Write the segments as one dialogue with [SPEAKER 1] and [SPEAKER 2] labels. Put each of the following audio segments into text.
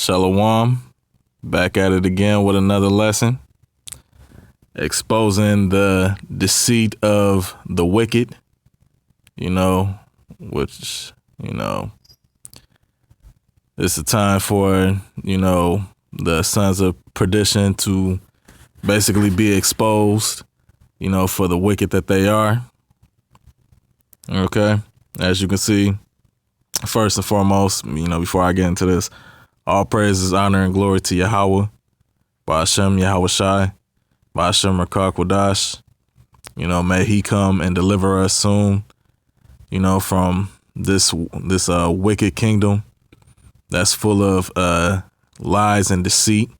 [SPEAKER 1] Shalom, back at it again with another lesson, exposing the deceit of the wicked, which, it's a time for, the sons of perdition to basically be exposed, for the wicked that they are. Okay, as you can see, first and foremost, before I get into this, all praises, honor, and glory to Yahweh, Ba'ashem Yahweh Shai, Ba'ashem Rakak Wadash. May he come and deliver us soon, from this wicked kingdom that's full of lies and deceit,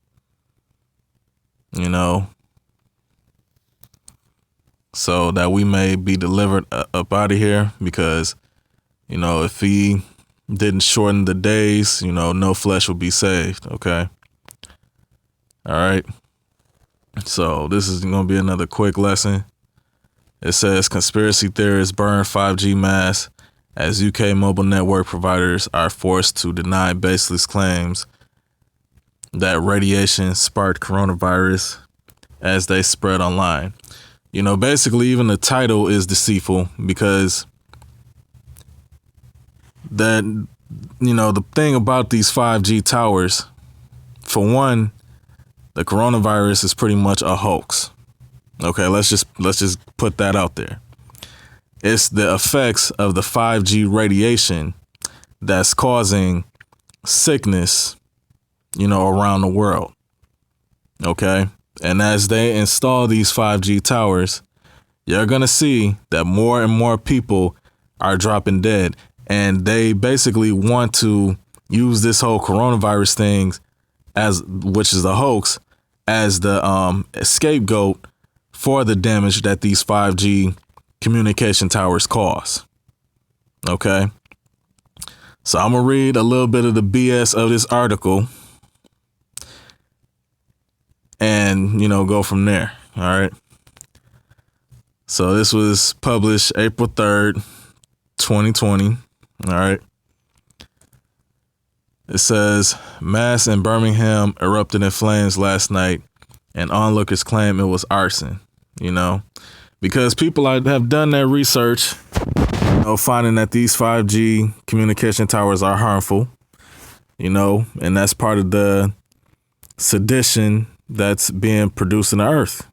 [SPEAKER 1] so that we may be delivered up out of here, because, if he didn't shorten the days, no flesh will be saved. Okay. All right. So this is going to be another quick lesson. It says conspiracy theorists burn 5G masts as UK mobile network providers are forced to deny baseless claims that radiation sparked coronavirus as they spread online. Basically, even the title is deceitful, because that, the thing about these 5G towers, for one, the coronavirus is pretty much a hoax. Okay, let's just put that out there. It's the effects of the 5G radiation that's causing sickness, around the world. Okay, and as they install these 5G towers, you're going to see that more and more people are dropping dead. And they basically want to use this whole coronavirus thing, which is a hoax, as the scapegoat for the damage that these 5G communication towers cause. Okay. So I'm going to read a little bit of the BS of this article and, go from there. All right. So this was published April 3rd, 2020. All right. It says mass in Birmingham erupted in flames last night, and onlookers claim it was arson, because people have done their research, finding that these 5G communication towers are harmful, and that's part of the sedition that's being produced in the earth,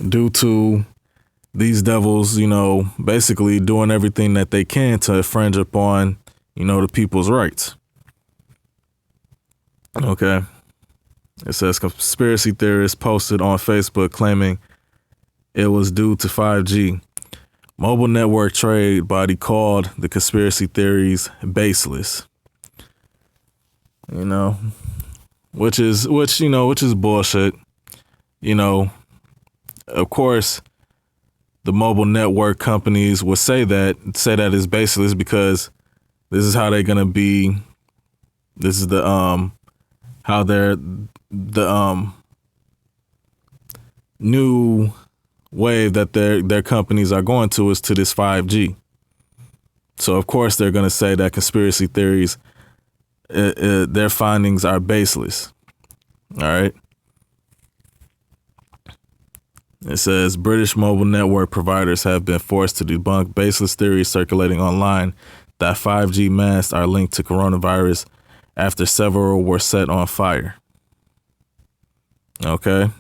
[SPEAKER 1] due to these devils, basically doing everything that they can to infringe upon, the people's rights. Okay. It says conspiracy theorists posted on Facebook claiming it was due to 5G. Mobile network trade body called the conspiracy theories baseless. Which is bullshit. Of course, the mobile network companies will say that is baseless, because this is how they're going to be. This is how they're the new wave that their companies are going to is to this 5G. So of course they're going to say that conspiracy theories, their findings are baseless. All right. It says British mobile network providers have been forced to debunk baseless theories circulating online that 5G masts are linked to coronavirus after several were set on fire. Okay.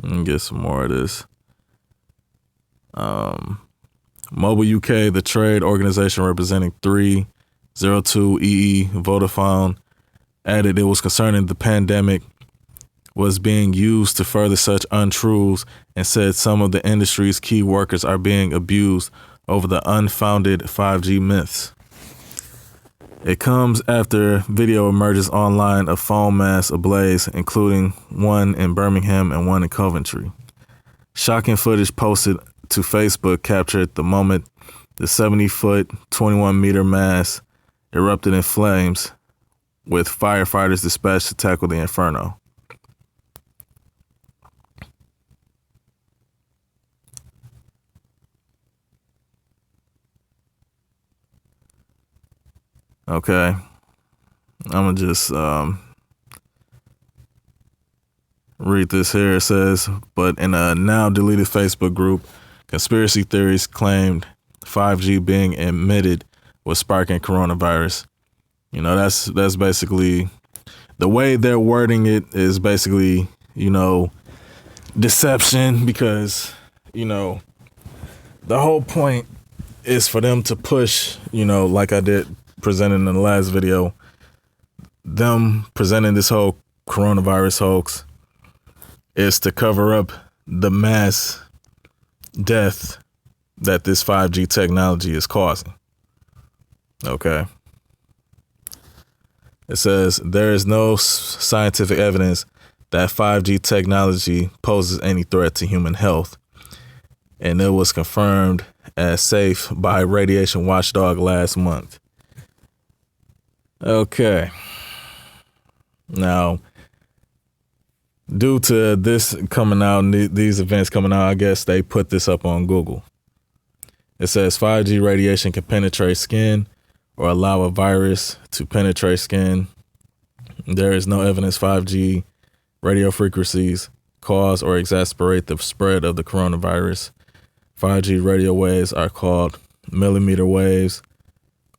[SPEAKER 1] Let me get some more of this. Mobile UK, the trade organization representing 302EE Vodafone, added it was concerning the pandemic was being used to further such untruths, and said some of the industry's key workers are being abused over the unfounded 5G myths. It comes after video emerges online of foam masts ablaze, including one in Birmingham and one in Coventry. Shocking footage posted to Facebook captured the moment the 70-foot, 21-meter mast erupted in flames, with firefighters dispatched to tackle the inferno. Okay. I'm gonna just read this here. It says, but in a now deleted Facebook group, conspiracy theories claimed 5G being emitted was sparking coronavirus. You know, that's basically the way they're wording it is basically, you know, deception because, you know, the whole point is for them to push, you know, like I did presenting in the last video, them presenting this whole coronavirus hoax is to cover up the mass death that this 5G technology is causing. Okay. It says there is no scientific evidence that 5G technology poses any threat to human health, and it was confirmed as safe by Radiation Watchdog last month. Okay. Now, due to this coming out, these events coming out, I guess they put this up on Google. It says 5G radiation can penetrate skin or allow a virus to penetrate skin. There is no evidence 5G radio frequencies cause or exacerbate the spread of the coronavirus. 5G radio waves are called millimeter waves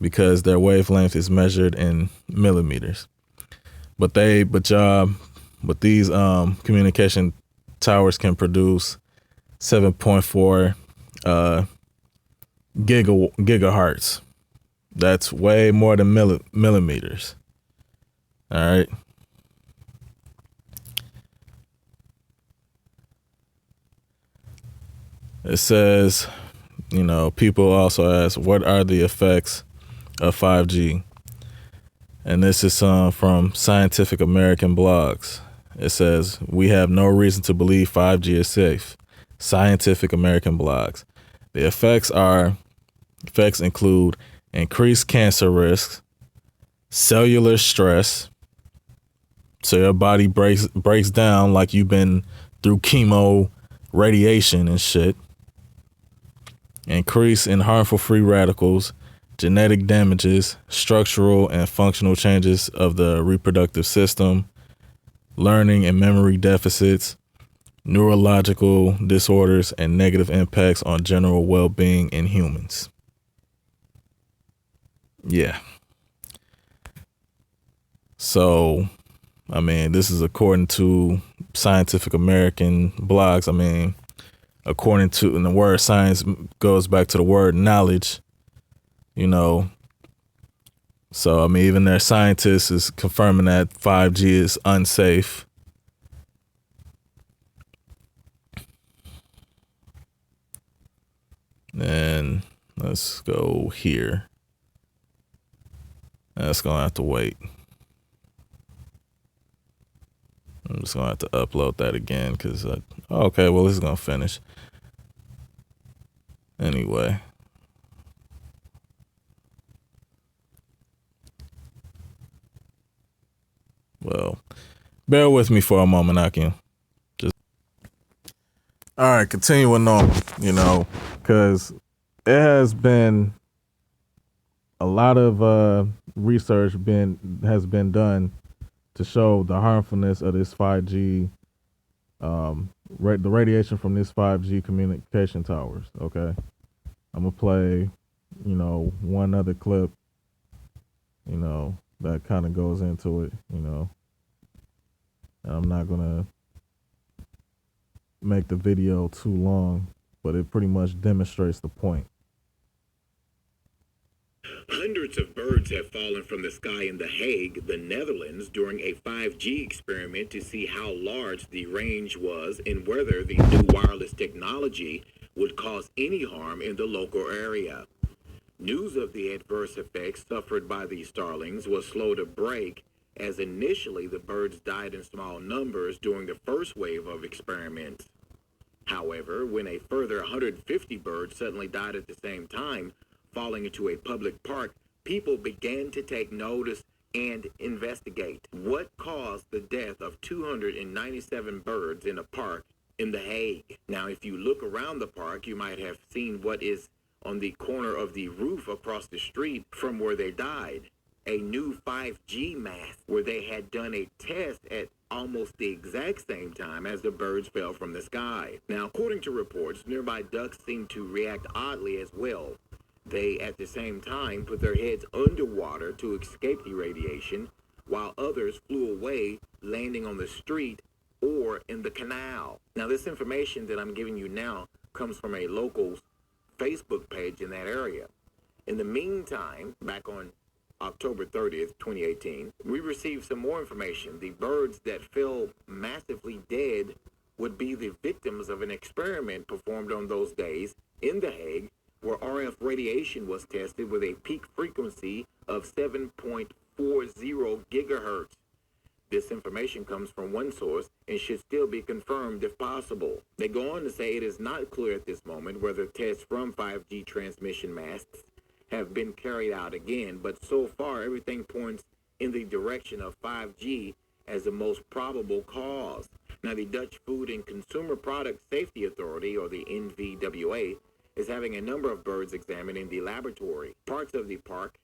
[SPEAKER 1] because their wavelength is measured in millimeters. But these communication towers can produce 7.4 gigahertz. That's way more than millimeters. All right. It says, you know, people also ask, what are the effects of 5G? And this is from Scientific American blogs. It says, we have no reason to believe 5G is safe. Scientific American blogs. The effects include increased cancer risks, cellular stress, so your body breaks down like you've been through chemo, radiation and shit. Increase in harmful free radicals, genetic damages, structural and functional changes of the reproductive system, learning and memory deficits, neurological disorders, and negative impacts on general well-being in humans. Yeah. So, I mean, this is according to Scientific American blogs. I mean, according to, and the word science goes back to the word knowledge, you know. So, I mean, even their scientists is confirming that 5G is unsafe. And let's go here. That's going to have to wait. I'm just going to have to upload that again because, okay, well, this is going to finish. Anyway. Well, bear with me for a moment, Akim. All right, continuing on, you know, because it has been a lot of research has been done to show the harmfulness of this 5G, the radiation from this 5G communication towers. Okay, I'm gonna play, you know, one other clip, you know, that kind of goes into it, you know, and I'm not gonna make the video too long, but it pretty much demonstrates the point.
[SPEAKER 2] Hundreds of birds have fallen from the sky in The Hague, the Netherlands, during a 5G experiment to see how large the range was and whether the new wireless technology would cause any harm in the local area. News of the adverse effects suffered by the starlings was slow to break, as initially the birds died in small numbers during the first wave of experiments. However, when a further 150 birds suddenly died at the same time, falling into a public park, people began to take notice and investigate what caused the death of 297 birds in a park in The Hague. Now, if you look around the park, you might have seen what is on the corner of the roof across the street from where they died. a new 5G mask where they had done a test at almost the exact same time as the birds fell from the sky. Now, according to reports, nearby ducks seemed to react oddly as well. They, at the same time, put their heads underwater to escape the radiation, while others flew away, landing on the street or in the canal. Now, this information that I'm giving you now comes from a local Facebook page in that area. In the meantime, back on October 30th, 2018, we received some more information. The birds that fell massively dead would be the victims of an experiment performed on those days in The Hague, where RF radiation was tested with a peak frequency of 7.40 gigahertz. This information comes from one source and should still be confirmed if possible. They go on to say it is not clear at this moment whether tests from 5G transmission masks have been carried out again, but so far everything points in the direction of 5G as the most probable cause. Now, the Dutch Food and Consumer Product Safety Authority, or the NVWA, is having a number of birds examined in the laboratory. Parts of the park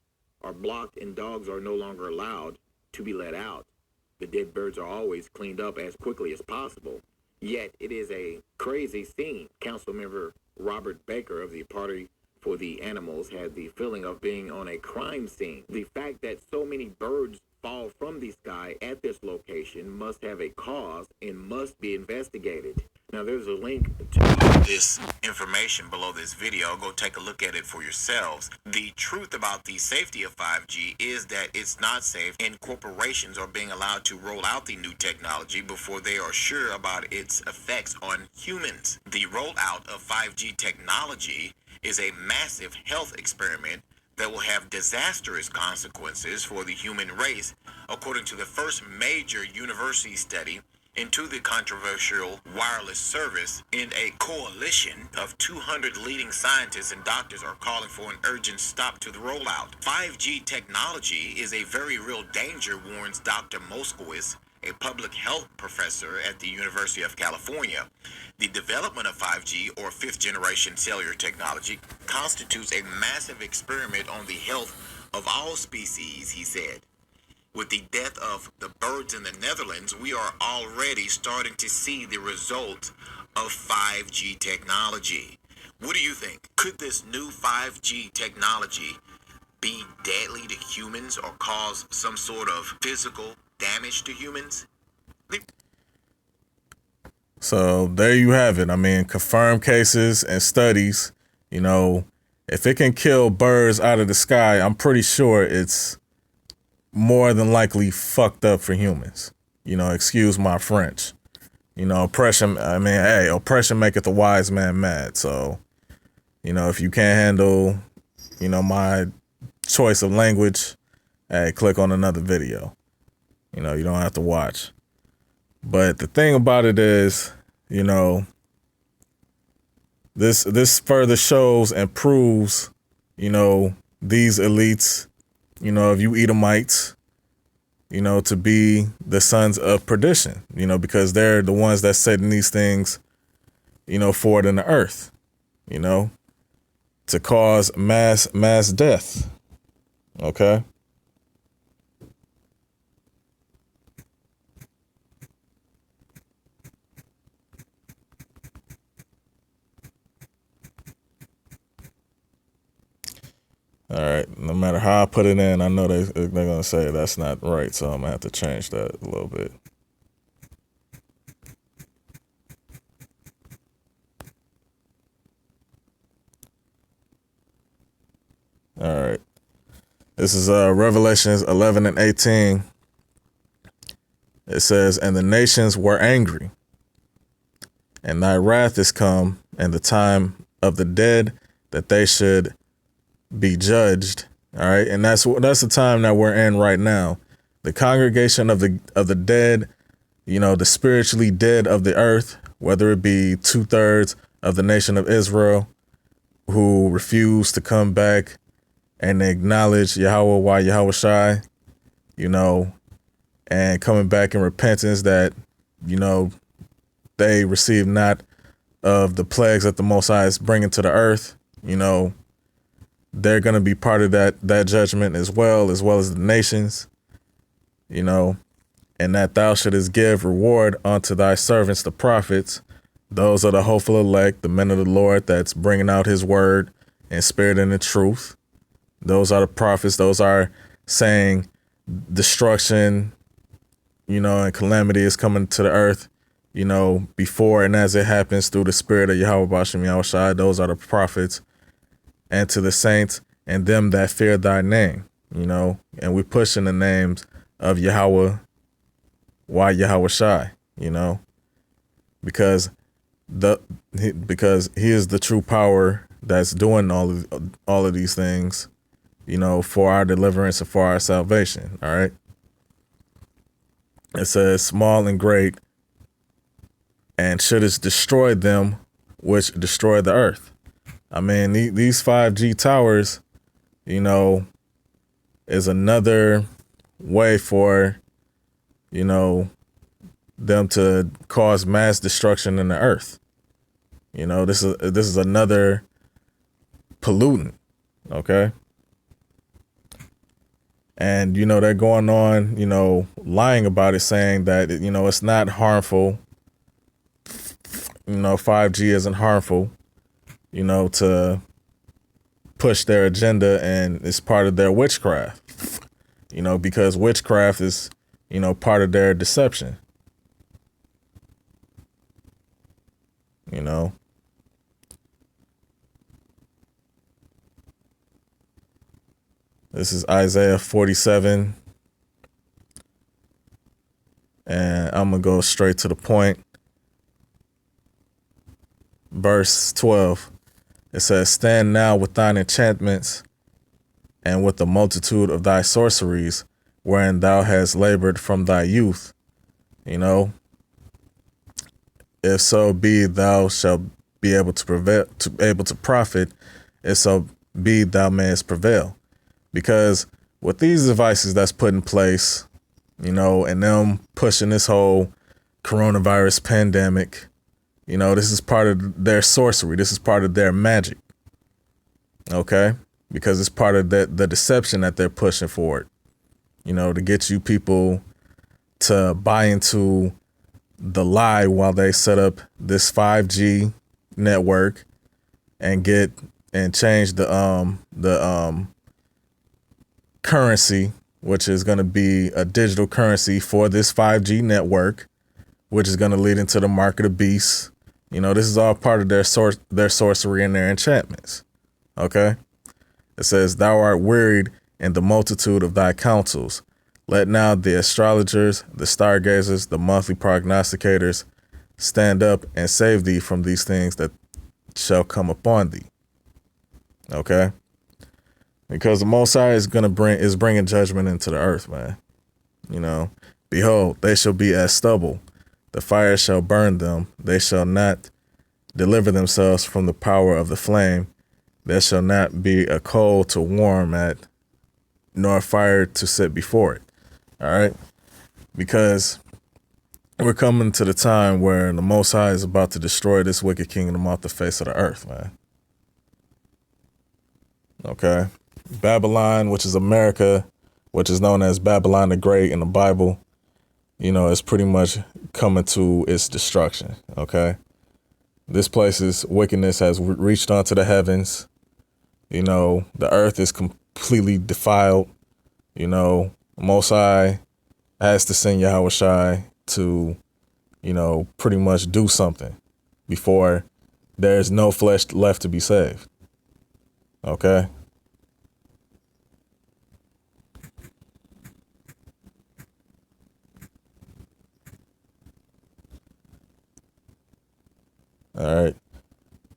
[SPEAKER 2] are blocked and dogs are no longer allowed to be let out. The dead birds are always cleaned up as quickly as possible. Yet it is a crazy scene. Councilmember Robert Baker of the Party for the Animals had the feeling of being on a crime scene. The fact that so many birds fall from the sky at this location must have a cause and must be investigated. Now, there's a link to this information below this video. Go take a look at it for yourselves. The truth about the safety of 5G is that it's not safe, and corporations are being allowed to roll out the new technology before they are sure about its effects on humans. The rollout of 5G technology is a massive health experiment that will have disastrous consequences for the human race, according to the first major university study into the controversial wireless service. And a coalition of 200 leading scientists and doctors are calling for an urgent stop to the rollout. 5G technology is a very real danger, warns Dr. Moskowitz, a public health professor at the University of California. The development of 5G, or fifth generation cellular technology, constitutes a massive experiment on the health of all species, he said. With the death of the birds in the Netherlands, we are already starting to see the results of 5G technology. What do you think? Could this new 5G technology be deadly to humans or cause some sort of physical damage to humans?
[SPEAKER 1] So there you have it. I mean, confirmed cases and studies. You know, if it can kill birds out of the sky, I'm pretty sure it's more than likely fucked up for humans. You know, excuse my French. You know, oppression, I mean, hey, oppression maketh a wise man mad. So, you know, if you can't handle, you know, my choice of language, hey, click on another video. You know, you don't have to watch. But the thing about it is, you know, this further shows and proves, you know, these elites, you know, of you Edomites, you know, to be the sons of perdition, you know, because they're the ones that's setting these things, you know, forward in the earth, you know, to cause mass death. Okay. All right. No matter how I put it in, I know they're going to say that's not right. So I'm going to have to change that a little bit. All right. This is Revelations 11 and 18. It says, "And the nations were angry, and thy wrath is come, and the time of the dead that they should be judged." All right. And that's the time that we're in right now. The congregation of the dead, you know, the spiritually dead of the earth, whether it be 2/3 of the nation of Israel who refuse to come back and acknowledge Yahweh Yahushai, you know, and coming back in repentance that, you know, they receive not of the plagues that the Most High is bringing to the earth, you know, they're going to be part of that judgment as well as the nations, and that thou shouldest give reward unto thy servants, the prophets. Those are the hopeful elect, the men of the Lord that's bringing out his word in spirit and in truth. Those are the prophets. Those are saying destruction, and calamity is coming to the earth, before and as it happens through the spirit of Yahweh Bashem Yahushai. Those are the prophets. And to the saints and them that fear thy name, and we push in the names of Yahweh, why Yahweh Shai, because he is the true power that's doing all of these things, for our deliverance and for our salvation. All right. It says small and great, and shouldest destroy them which destroy the earth. I mean, these 5G towers, is another way for, them to cause mass destruction in the earth. This is another pollutant. Okay. And, they're going on, lying about it, saying that, it's not harmful. 5G isn't harmful, to push their agenda, and it's part of their witchcraft, because witchcraft is, part of their deception, This is Isaiah 47, and I'm going to go straight to the point. Verse 12, it says, stand now with thine enchantments and with the multitude of thy sorceries, wherein thou hast labored from thy youth. If so be thou shalt be able to prevail, able to profit, if so be thou mayest prevail. Because with these devices that's put in place, and them pushing this whole coronavirus pandemic, this is part of their sorcery. This is part of their magic. Okay? Because it's part of the deception that they're pushing forward, to get you people to buy into the lie while they set up this 5G network and change the currency, which is going to be a digital currency for this 5G network, which is going to lead into the market of beasts. This is all part of their sorcery and their enchantments. Okay. It says, thou art wearied in the multitude of thy counsels. Let now the astrologers, the stargazers, the monthly prognosticators stand up and save thee from these things that shall come upon thee. Okay. Because the Most High is bringing judgment into the earth, man. Behold, they shall be as stubble. The fire shall burn them. They shall not deliver themselves from the power of the flame. There shall not be a coal to warm at, nor a fire to sit before it. All right. Because we're coming to the time where the Most High is about to destroy this wicked kingdom off the face of the earth, man. Okay. Babylon, which is America, which is known as Babylon the Great in the Bible, is pretty much coming to its destruction. Okay. This place's wickedness has reached onto the heavens. The earth is completely defiled. Most High has to send Yahweh Shai to, pretty much do something before there's no flesh left to be saved. Okay. All right.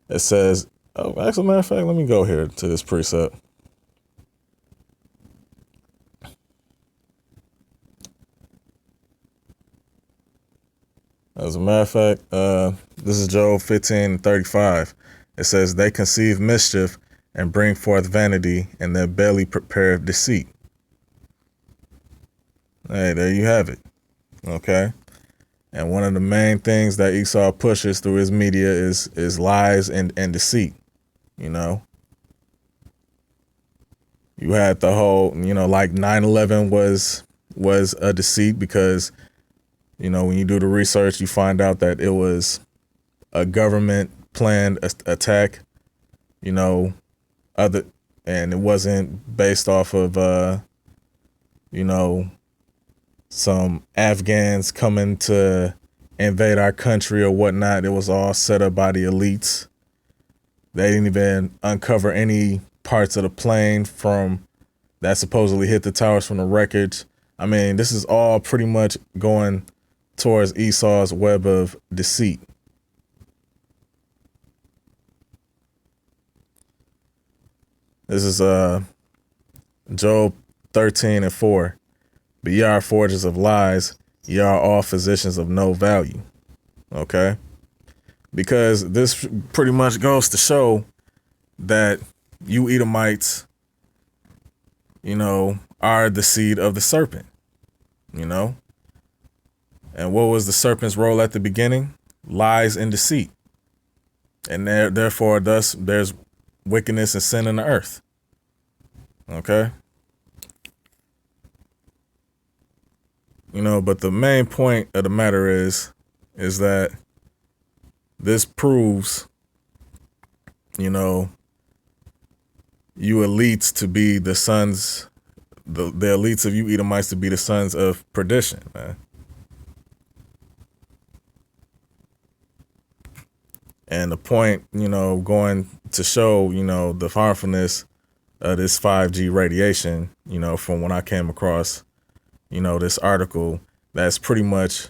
[SPEAKER 1] It says, as a matter of fact, let me go here to this precept. As a matter of fact, this is Job 15:35. It says, they conceive mischief and bring forth vanity, and their belly prepareth deceit. Hey, there you have it. Okay. And one of the main things that Esau pushes through his media is lies and deceit, You had the whole, like 9/11 was a deceit because, when you do the research, you find out that it was a government planned attack, other, and it wasn't based off of, some Afghans coming to invade our country or whatnot. It was all set up by the elites. They didn't even uncover any parts of the plane that supposedly hit the towers from the wreckage. I mean, this is all pretty much going towards Esau's web of deceit. This is Job 13:4. But ye are forgers of lies, ye are all physicians of no value. Okay? Because this pretty much goes to show that you Edomites, are the seed of the serpent, And what was the serpent's role at the beginning? Lies and deceit. And therefore, thus, there's wickedness and sin in the earth. Okay? But the main point of the matter is that this proves, you elites to be the sons, the elites of you Edomites to be the sons of perdition, man. And the point, going to show, the harmfulness of this 5G radiation, from when I came across, this article that's pretty much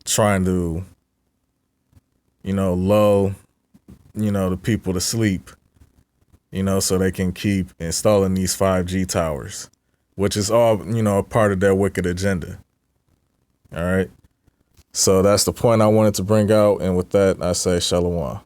[SPEAKER 1] trying to, lull, the people to sleep, so they can keep installing these 5G towers, which is all, a part of their wicked agenda. All right. So that's the point I wanted to bring out. And with that, I say shalom.